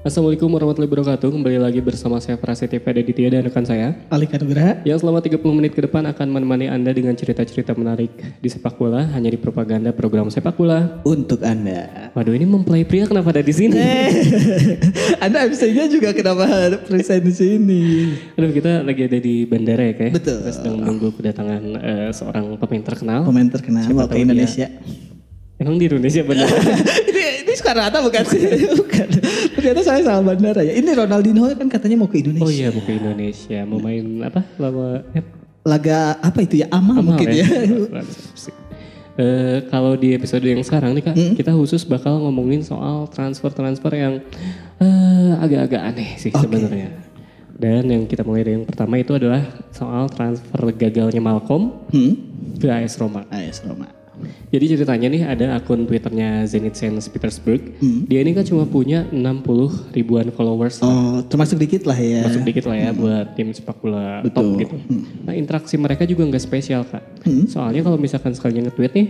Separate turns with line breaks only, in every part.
Assalamualaikum warahmatullahi wabarakatuh. Kembali lagi bersama saya Prasetya Aditya dan rekan saya
Alika Nugraha
yang selama 30 menit ke depan akan menemani Anda dengan cerita-cerita menarik di sepak bola hanya di propaganda program sepak bola
untuk Anda.
Waduh, ini mempelai pria kenapa ada di sini?
Anda absennya juga kenapa present di sini?
Aduh, kita lagi ada di bandara ya, kayak.
Betul.
Kita sedang menunggu kedatangan seorang pemain terkenal.
Pemain terkenal
Siapa
mau
tahu
ke Indonesia.
Emang di Indonesia benar?
ini Soekarno-Hatta bukan sih? Bukan. Ternyata saya salah bandara ya. Ini Ronaldinho kan katanya mau ke Indonesia.
Oh iya, mau ke Indonesia. Mau main apa?
Laga apa itu ya? Amal mungkin ya.
Kalau di episode yang sekarang nih Kak, kita khusus bakal ngomongin soal transfer-transfer yang agak-agak aneh sih sebenarnya. Dan yang kita mulai dari yang pertama itu adalah soal transfer gagalnya Malcolm ke AS Roma.
AS Roma.
Jadi ceritanya nih ada akun Twitternya Zenit Saint Petersburg. Dia ini kan cuma punya 60 ribuan followers.
Oh, termasuk dikit lah ya.
Masuk dikit lah ya buat tim sepak bola top gitu. Nah, interaksi mereka juga nggak spesial Kak. Soalnya kalau misalkan sekalinya nge-tweet nih,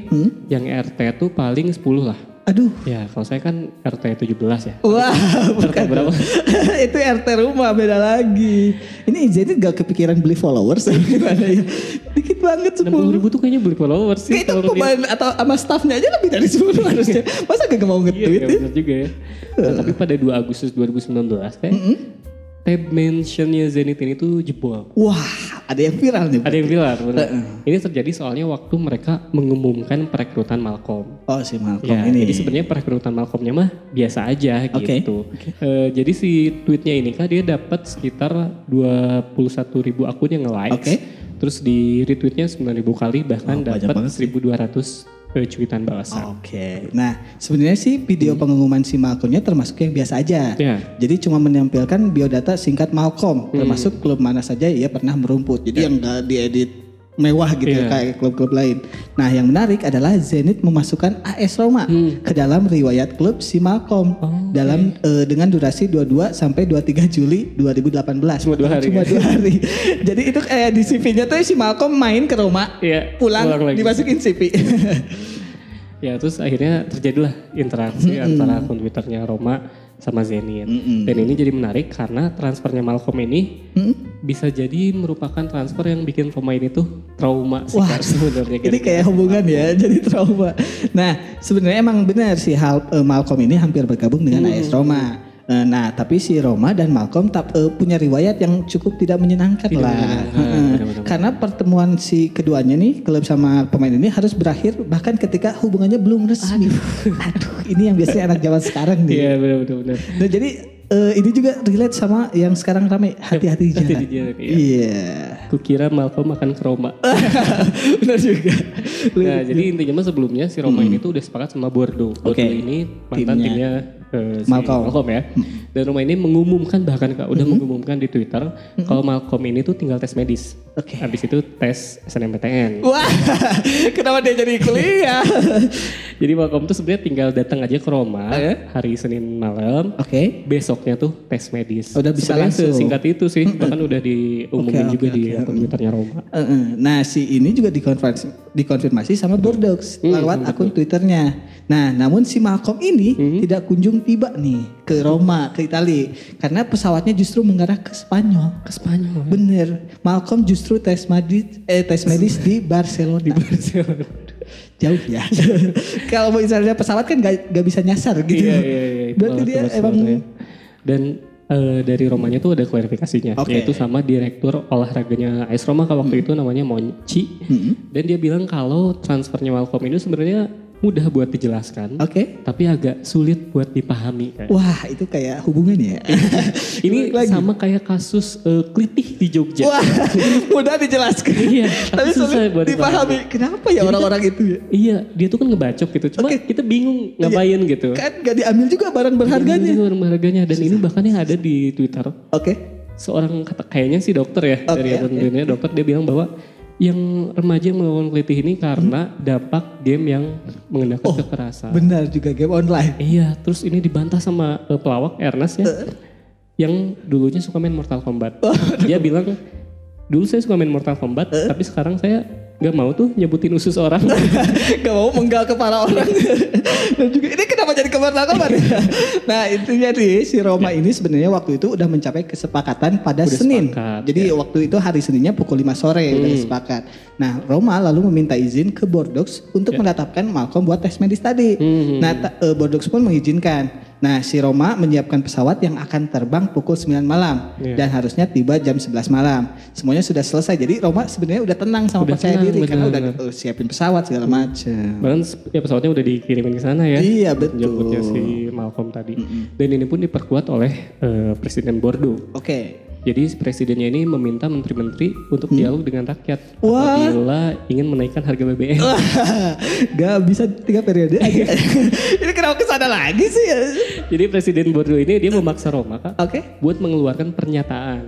yang RT tuh paling 10 lah.
Aduh.
Ya, kalau saya kan RT 17 ya.
Wah,
RT berapa?
Itu RT rumah beda lagi. Ini Zenit gak kepikiran beli followers gimana ya? Dikit banget
60 ribu tuh kayaknya beli followers sih.
Itu pemain atau sama staffnya aja lebih dari 10 harusnya. Masa gak mau nge-tweet?
Iya, benar juga ya. Nah, tapi pada 2 Agustus 2019 kayak tab mentionnya Zenit ini tuh jebol.
Wah, ada yang viral nih.
Ada yang viral, benar. Ini terjadi soalnya waktu mereka mengumumkan perekrutan Malcolm.
Oh, si Malcolm
Ya,
ini.
jadi sebenarnya perekrutan Malcolmnya mah biasa aja gitu. Jadi si tweetnya ini kan dia dapat sekitar 21.000 akun yang nge-likes. Terus di retweetnya 9.000 kali, bahkan dapat 1.200 cuitan balasan.
Nah sebenarnya sih video pengumuman si Malcolmnya termasuk yang biasa aja. Jadi cuma menampilkan biodata singkat Malcolm, termasuk klub mana saja ia pernah merumput. Jadi yang gak diedit mewah gitu kayak klub-klub lain. Nah yang menarik adalah Zenit memasukkan AS Roma ke dalam riwayat klub si Malcolm dalam dengan durasi 22 sampai 23 Juli 2018.
Cuma 2 hari.
Cuma 2 hari. Jadi itu kayak di CV-nya tuh si Malcolm main ke Roma, pulang dimasukin CV.
Ya terus akhirnya terjadilah interaksi antara akun Twitternya Roma sama Zenit. Dan ini jadi menarik karena transfernya Malcolm ini bisa jadi merupakan transfer yang bikin Roma ini tuh trauma sih sebenarnya.
Ini kayak hubungan ya, jadi trauma. Nah sebenarnya emang benar sih Malcolm ini hampir bergabung dengan AS Roma. Nah tapi si Roma dan Malcolm punya riwayat yang cukup tidak menyenangkan lah. Karena pertemuan si keduanya nih, klub sama pemain ini harus berakhir bahkan ketika hubungannya belum resmi. Aduh, ini yang biasanya anak zaman sekarang nih.
Iya benar.
Nah jadi ini juga relate sama yang sekarang ramai, hati-hati di jalan. Iya.
Kukira Malcolm akan ke Roma.
Benar juga.
Nah jadi intinya mah sebelumnya si Roma ini tuh udah sepakat sama Bordeaux. Bordeaux ini mantan timnya si Malcolm ya. Dan Roma ini mengumumkan bahkan Kak udah mengumumkan di Twitter kalau Malcolm ini tuh tinggal tes medis. Habis itu tes SNMPTN.
Wah, kenapa dia jadi kuliah?
Jadi Malcolm tuh sebenarnya tinggal datang aja ke Roma hari Senin malam. Besoknya tuh tes medis.
Udah bisa langsung.
Sesingkat itu sih, bahkan udah diumumin juga di akun Twitternya Roma.
Nah si ini juga dikonfirmasi sama Bordeaux lewat akun Twitternya. Nah namun si Malcolm ini tidak kunjung tiba nih ke Roma, ke Italia. Karena pesawatnya justru mengarah ke Spanyol. Bener, Malcolm justru tes medis di Barcelona. Jauh ya. Kalau misalnya pesawat kan gak bisa nyasar gitu.
Iya.
Berarti dia emang.
Dan dari Romanya tuh ada klarifikasinya. Yaitu sama direktur olahraganya AS Roma waktu itu namanya Monchi. Dan dia bilang kalau transfernya Malcolm ini sebenarnya mudah buat dijelaskan, tapi agak sulit buat dipahami.
Wah, itu kayak hubungan ya.
Ini sama kayak kasus Klitih di Jogja.
Wah, mudah dijelaskan.
Iya,
tapi sulit buat dipahami. Kenapa ya orang-orang itu ya?
Iya, dia tuh kan ngebacok gitu. Cuma kita bingung ngapain gitu.
Kan gak diambil juga barang berharganya.
Dan ini bahkan yang ada di Twitter. Seorang kayaknya sih dokter ya, dari akun Twitternya dokter, dia bilang bahwa yang remaja yang melawan Klitih ini karena dampak game yang menggunakan kekerasan.
Benar juga, game online.
Iya, terus ini dibantah sama pelawak Ernest ya, yang dulunya suka main Mortal Kombat. Dia bilang, dulu saya suka main Mortal Kombat, tapi sekarang saya nggak mau tuh nyebutin usus orang.
Gak mau menggal kepala orang. Dan juga ini kenapa jadi keberlanggapan? Nah intinya nih si Roma ini sebenarnya waktu itu udah mencapai kesepakatan pada Senin. Jadi waktu itu hari Seninnya pukul 5 sore udah sepakat. Nah Roma lalu meminta izin ke Bordeaux untuk menetapkan Malcolm buat tes medis tadi. Nah Bordeaux pun mengizinkan. Nah si Roma menyiapkan pesawat yang akan terbang pukul 9 malam. Dan harusnya tiba jam 11 malam. Semuanya sudah selesai. Jadi Roma sebenarnya udah tenang sama percaya diri. Karena udah siapin pesawat segala macam.
Bahkan ya pesawatnya udah dikirimin ke sana ya.
Iya betul.
Jemputnya si Malcolm tadi. Dan ini pun diperkuat oleh Presiden Bordeaux.
Oke.
Jadi presidennya ini meminta menteri-menteri untuk dialog dengan rakyat apabila ingin menaikkan harga BBM.
Gak bisa 3 periode aja. Ini kenapa kesana lagi sih?
Jadi Presiden Bordeaux ini dia memaksa Roma Kak buat mengeluarkan pernyataan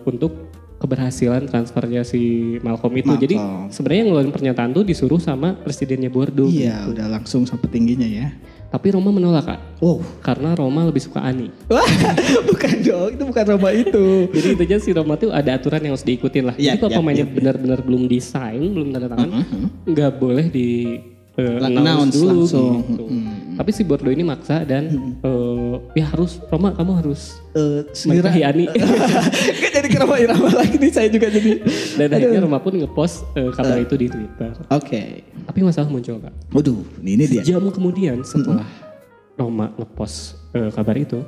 untuk keberhasilan transfernya si Malcolm itu. Jadi sebenarnya yang ngeluarin pernyataan tuh disuruh sama presidennya Bordeaux.
Iya gitu. Udah langsung sampai tingginya ya.
Tapi Roma menolak Kak. Karena Roma lebih suka Ani.
Wah, bukan dong, itu bukan Roma itu.
Jadi intinya si Roma tuh ada aturan yang harus diikutin lah. Jadi kalau pemainnya benar-benar belum desain, belum tanda tangan, nggak boleh di announce dulu langsung. Gitu. Tapi si Bordeaux ini maksa dan ya harus Roma kamu harus menikahi Ani.
Jadi ke Roma Irama lagi nih saya juga jadi.
Dan akhirnya Roma pun ngepost kabar itu di Twitter.
Oke.
Tapi masalah muncul Kak.
Waduh, ini dia.
Jam kemudian setelah Roma ngepost kabar itu,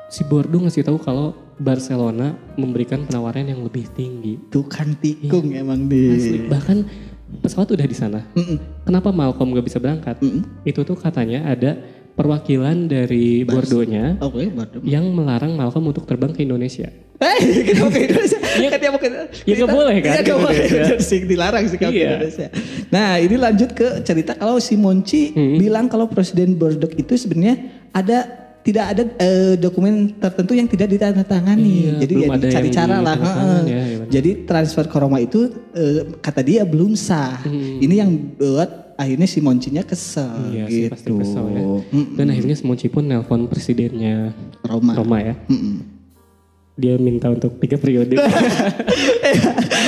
si Bordeaux ngasih tahu kalau Barcelona memberikan penawaran yang lebih tinggi.
Tukang tikung emang di.
Asli. Bahkan pesawat udah di sana. Kenapa Malcolm gak bisa berangkat? Itu tuh katanya ada perwakilan dari Bordeaux-nya yang melarang Malcolm untuk terbang ke Indonesia.
Kenapa ke Indonesia? Kan dia mau ke
ya gak boleh kan?
Iya gak boleh. Dilarang sih kalau ke Indonesia. Nah ini lanjut ke cerita kalau si Monchi bilang kalau Presiden Bordeaux itu sebenarnya tidak ada dokumen tertentu yang tidak ditandatangani. Jadi ya dicari cara lah. Jadi transfer ke Roma itu kata dia belum sah. Ini yang buat akhirnya si Monchinya kesel.
Iya
gitu.
sih pasti kesel ya. Dan akhirnya si Monchi pun nelpon presidennya Roma ya. Dia minta untuk 3 periode.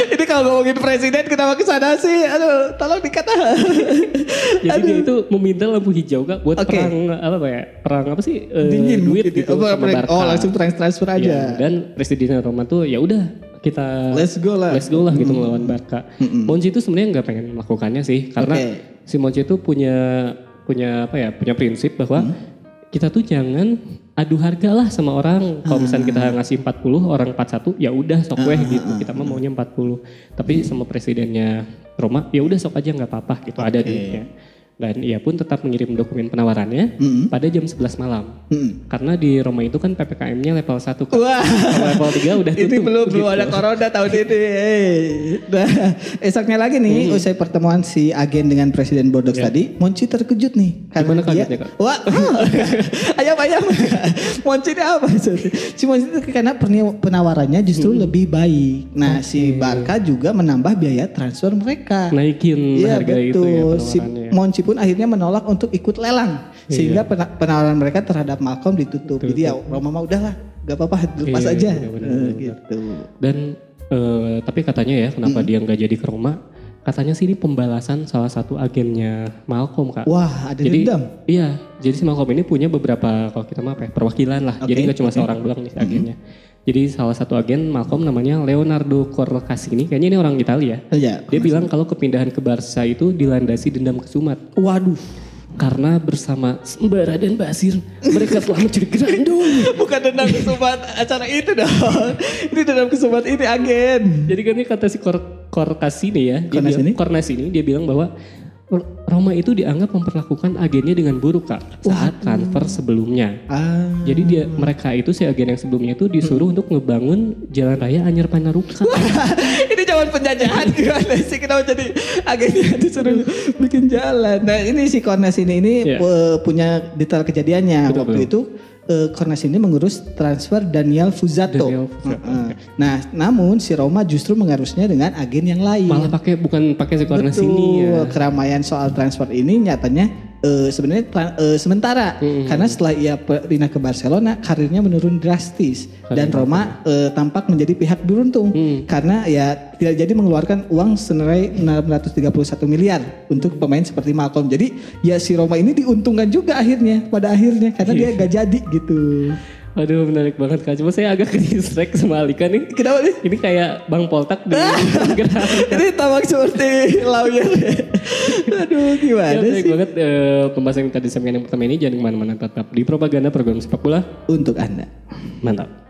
Ini kalau ngomongin presiden kenapa kesana sih? Aduh, tolong dikata.
Jadi dia itu meminta lampu hijau Kak buat perang apa sih?
Dingin
duit gitu sama Barca.
Langsung transfer aja.
Ya, dan presidennya Roma tuh ya udah kita let's go lah gitu melawan Barca. Monchi itu sebenarnya nggak pengen melakukannya sih karena si Monchi itu punya prinsip bahwa kita tuh jangan adu harga lah sama orang. Kalau misalnya kita ngasih 40 orang 41 ya udah sok weh gitu. Kita mah maunya 40. Tapi sama presidennya Roma ya udah sok aja nggak apa-apa gitu ada duitnya. Dan ia pun tetap mengirim dokumen penawarannya pada jam 11 malam. Karena di Roma itu kan PPKM-nya level 1 kan. Wah. Level 3 udah tutup.
Ini belum ada corona tahun ini. Nah, esoknya lagi nih usai pertemuan si agen dengan Presiden Bordeaux tadi, Monchi terkejut nih.
Gimana kagetnya Kak?
Wah, ayam. Monchi ini apa? Si Monchi itu karena penawarannya justru lebih baik. Nah si Barca juga menambah biaya transfer mereka.
Naikin harga itu ya penawarannya.
Si Monchi pun akhirnya menolak untuk ikut lelang sehingga penawaran mereka terhadap Malcolm ditutup. Jadi ya Roma mah udahlah, gak apa-apa lepas aja. Gitu. Dan tapi katanya ya kenapa dia nggak jadi ke Roma? Katanya sih ini pembalasan salah satu agennya Malcolm Kak. Wah ada dendam.
Iya, jadi si Malcolm ini punya beberapa kalau kita perwakilan lah. Jadi nggak cuma seorang doang nih agennya. Jadi salah satu agen Malcolm namanya Leonardo Corracini, kayaknya ini orang Italia. Dia bilang kalau kepindahan ke Barca itu dilandasi dendam kesumat.
Waduh.
Karena bersama Sembara dan Basir mereka telah mencuri Grandong.
Bukan dendam kesumat acara itu dong. Ini dendam kesumat ini agen.
Jadi kan ini kata si Corracini ya. Corracini dia bilang bahwa Roma itu dianggap memperlakukan agennya dengan buruk Kak saat transfer sebelumnya. Jadi mereka itu si agen yang sebelumnya itu disuruh untuk ngebangun jalan raya Anyar Panaruka.
Ini zaman penjajahan gimana sih, kenapa jadi agennya disuruh bikin jalan. Nah ini si Cornes ini punya detail kejadiannya. Waktu itu Cornes ini mengurus transfer Daniel Fuzzato. Nah, namun si Roma justru mengurusnya dengan agen yang lain.
Malah bukan pakai si Cornes ini ya.
Keramaian soal transfer ini nyatanya sebenarnya sementara karena setelah ia pindah ke Barcelona karirnya menurun drastis dan Roma tampak menjadi pihak beruntung karena ya tidak jadi mengeluarkan uang senilai 631 miliar untuk pemain seperti Malcolm. Jadi ya si Roma ini diuntungkan juga pada akhirnya karena dia gak jadi gitu.
Aduh menarik banget Kak. Cuma saya agak ke-distract sama Alika nih.
Kenapa nih?
Ini kayak Bang Poltak di
Ini tampak seperti lawyer. Aduh gimana
ya,
sih?
Banget pembahasan yang tadi sampaikan yang pertama ini. Jangan kemana-mana, tetap di Propaganda Program Sepak Bola
untuk Anda.
Mantap.